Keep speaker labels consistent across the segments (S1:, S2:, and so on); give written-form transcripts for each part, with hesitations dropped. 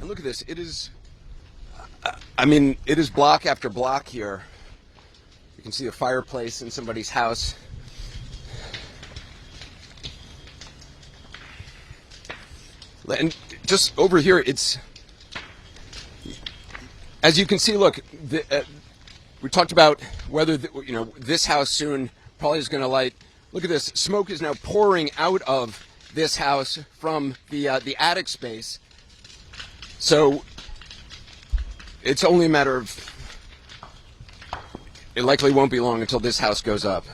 S1: And look at this. It is, I mean, it is block after block here. You can see a fireplace in somebody's house. And just over here, it's, as you can see, look, we talked about whether, this house soon probably is going to light. Look at this. Smoke is now pouring out of this house from the attic space. So it's only a matter of, it likely won't be long until this house goes up.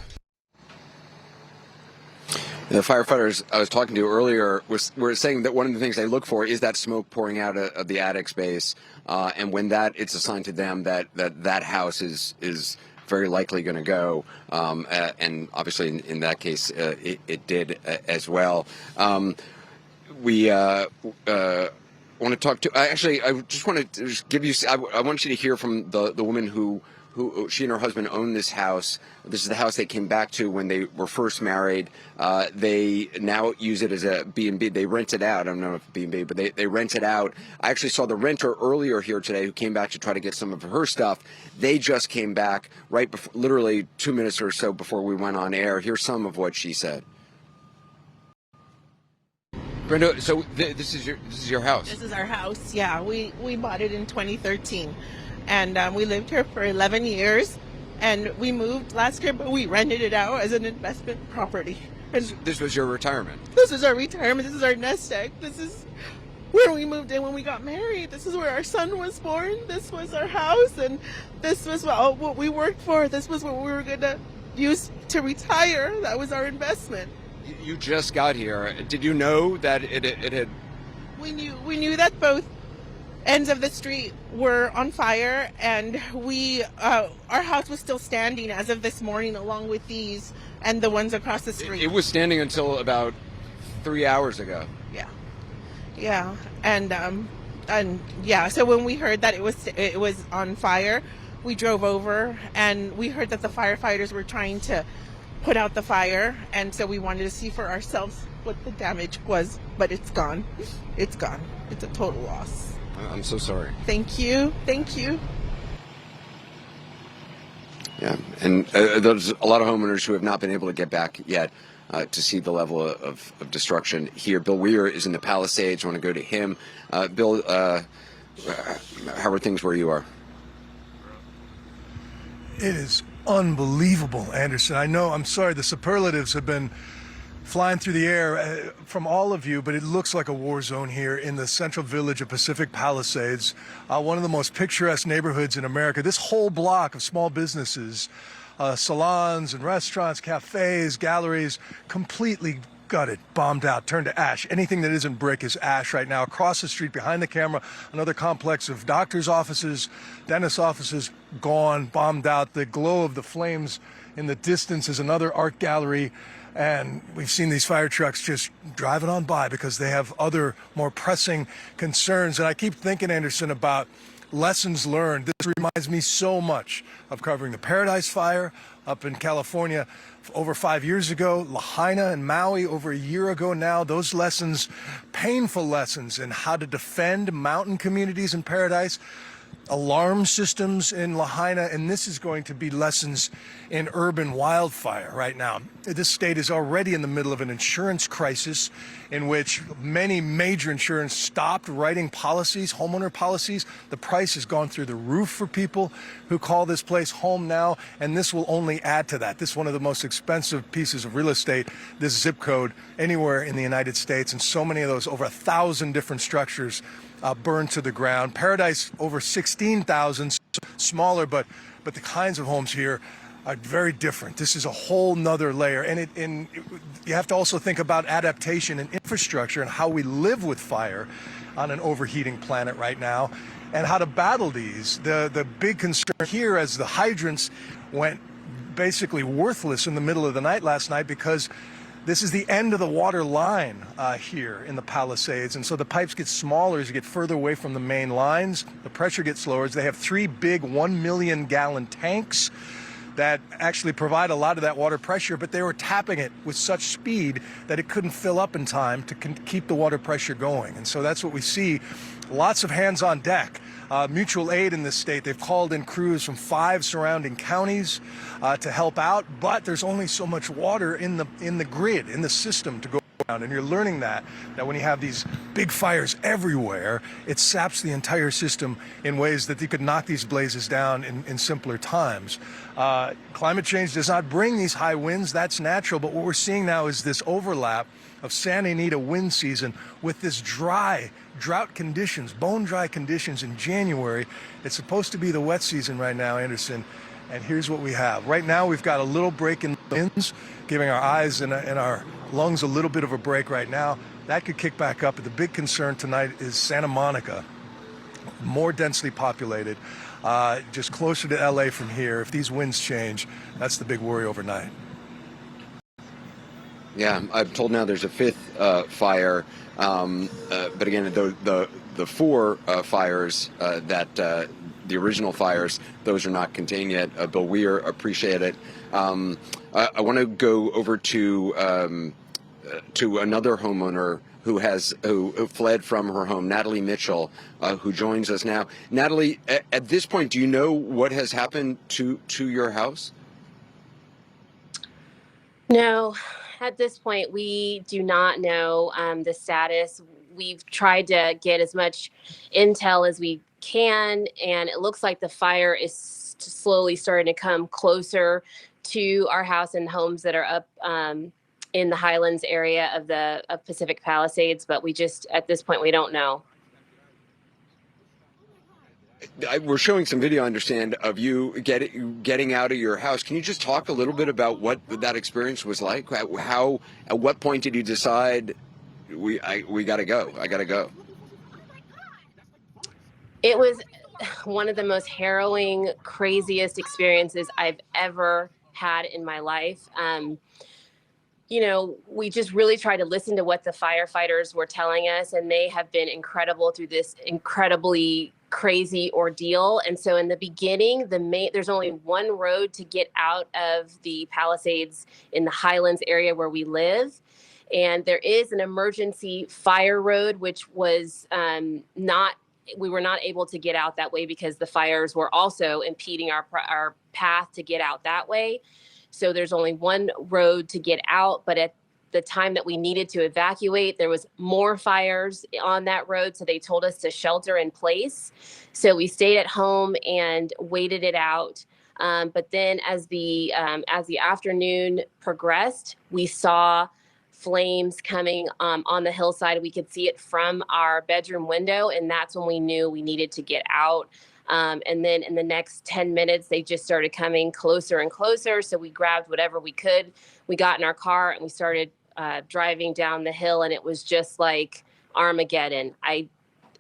S1: The firefighters I was talking to earlier were saying that one of the things they look for is that smoke pouring out of the attic space, and when it's a sign to them that house is very likely going to go, and obviously in that case it did as well. We want to talk to. Actually, I just want to give you. I want you to hear from the woman who she and her husband own this house. This is the house they came back to when they were first married. They now use it as a B&B. They rent it out. I don't know if B&B, but they rent it out. I actually saw the renter earlier here today who came back to try to get some of her stuff. They just came back right before, literally 2 minutes or so before we went on air. Here's some of what she said. Brenda, so this is your house.
S2: This is our house. Yeah, we bought it in 2013. And we lived here for 11 years, and we moved last year, but we rented it out as an investment property. And
S1: this was your retirement?
S2: This is our retirement. This is our nest egg. This is where we moved in when we got married. This is where our son was born. This was our house, and this was what we worked for. This was what we were going to use to retire. That was our investment.
S1: You just got here. Did you know that it had...
S2: We knew that both ends of the street were on fire, and our house was still standing as of this morning, along with these and the ones across the street.
S1: It was standing until about 3 hours ago.
S2: Yeah, and yeah. So when we heard that it was on fire, we drove over, and we heard that the firefighters were trying to put out the fire, and so we wanted to see for ourselves what the damage was. But it's gone. It's gone. It's a total loss.
S1: I'm so sorry.
S2: Thank you. Thank you.
S1: Yeah, and there's a lot of homeowners who have not been able to get back yet to see the level of destruction here. Bill Weir is in the Palisades. I want to go to him. Bill, how are things where you are?
S3: It is unbelievable, Anderson. I know, I'm sorry, the superlatives have been flying through the air from all of you, but it looks like a war zone here in the central village of Pacific Palisades, one of the most picturesque neighborhoods in America. This whole block of small businesses, salons and restaurants, cafes, galleries, completely gutted, bombed out, turned to ash. Anything that isn't brick is ash right now. Across the street, behind the camera, another complex of doctors' offices, dentist offices, gone, bombed out. The glow of the flames in the distance is another art gallery. And we've seen these fire trucks just driving on by because they have other more pressing concerns. And I keep thinking, Anderson, about lessons learned. This reminds me so much of covering the Paradise Fire up in California over 5 years ago, Lahaina and Maui over a year ago now. Those lessons, painful lessons in how to defend mountain communities in Paradise, alarm systems in Lahaina, and this is going to be lessons in urban wildfire right now. This state is already in the middle of an insurance crisis in which many major insurance stopped writing policies, homeowner policies. The price has gone through the roof for people who call this place home now, and this will only add to that. This is one of the most expensive pieces of real estate, this zip code, anywhere in the United States, and so many of those, over 1,000 different structures burned to the ground. Paradise, over 16,000, smaller, but the kinds of homes here are very different. This is a whole nother layer. And you have to also think about adaptation and infrastructure and how we live with fire on an overheating planet right now and how to battle these. The big concern here, as the hydrants went basically worthless in the middle of the night last night, because this is the end of the water line here in the Palisades, and so the pipes get smaller as you get further away from the main lines. The pressure gets lower. They have 3 big 1 million gallon tanks that actually provide a lot of that water pressure, but they were tapping it with such speed that it couldn't fill up in time to keep the water pressure going. And so that's what we see. Lots of hands on deck. Mutual aid in this state. They've called in crews from 5 surrounding counties to help out, but there's only so much water in the grid, in the system to go around. And you're learning that when you have these big fires everywhere, it saps the entire system in ways that you could knock these blazes down in simpler times. Climate change does not bring these high winds. That's natural. But what we're seeing now is this overlap of Santa Anita wind season with this drought conditions, bone dry conditions in January. It's supposed to be the wet season right now, Anderson. And here's what we have. Right now, we've got a little break in the winds, giving our eyes and our lungs a little bit of a break right now. That could kick back up. But the big concern tonight is Santa Monica, more densely populated, just closer to LA from here. If these winds change, that's the big worry overnight.
S1: Yeah, I'm told now there's a 5th fire, but again, the 4 fires that the original fires, those are not contained yet. Bill Weir, appreciate it. I want to go over to another homeowner who fled from her home, Natalie Mitchell, who joins us now. Natalie, at this point, do you know what has happened to your house?
S4: No, at this point, we do not know the status. We've tried to get as much intel as we can, and it looks like the fire is slowly starting to come closer to our house and homes that are up in the Highlands area of Pacific Palisades. But we just, at this point, we don't know.
S1: We're showing some video, I understand, of you getting out of your house. Can you just talk a little bit about what that experience was like? How, at what point did you decide we got to go? I got to go.
S4: It was one of the most harrowing, craziest experiences I've ever had in my life. We just really tried to listen to what the firefighters were telling us, and they have been incredible through this incredibly crazy ordeal. And so in the beginning, there's only one road to get out of the Palisades in the Highlands area where we live. And there is an emergency fire road, which was we were not able to get out that way because the fires were also impeding our path to get out that way. So there's only one road to get out, but at the time that we needed to evacuate, there was more fires on that road. So they told us to shelter in place. So we stayed at home and waited it out. But then as the afternoon progressed, we saw flames coming on the hillside. We could see it from our bedroom window. And that's when we knew we needed to get out. And then in the next 10 minutes, they just started coming closer and closer. So we grabbed whatever we could. We got in our car and we started driving down the hill, and it was just like Armageddon. I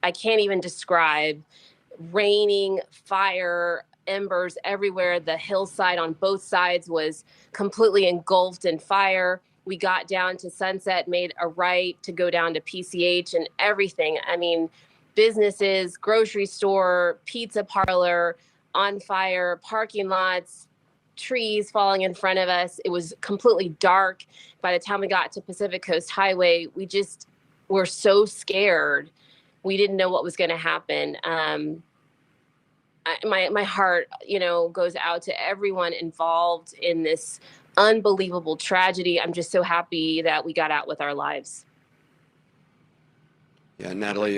S4: can't even describe. Raining, fire, embers everywhere. The hillside on both sides was completely engulfed in fire. We got down to Sunset, made a right to go down to PCH, and everything. I mean, businesses, grocery store, pizza parlor on fire, parking lots, trees falling in front of us. It was completely dark. By the time we got to Pacific Coast Highway, we just were so scared. We didn't know what was going to happen. My heart, goes out to everyone involved in this unbelievable tragedy. I'm just so happy that we got out with our lives.
S1: Yeah, Natalie.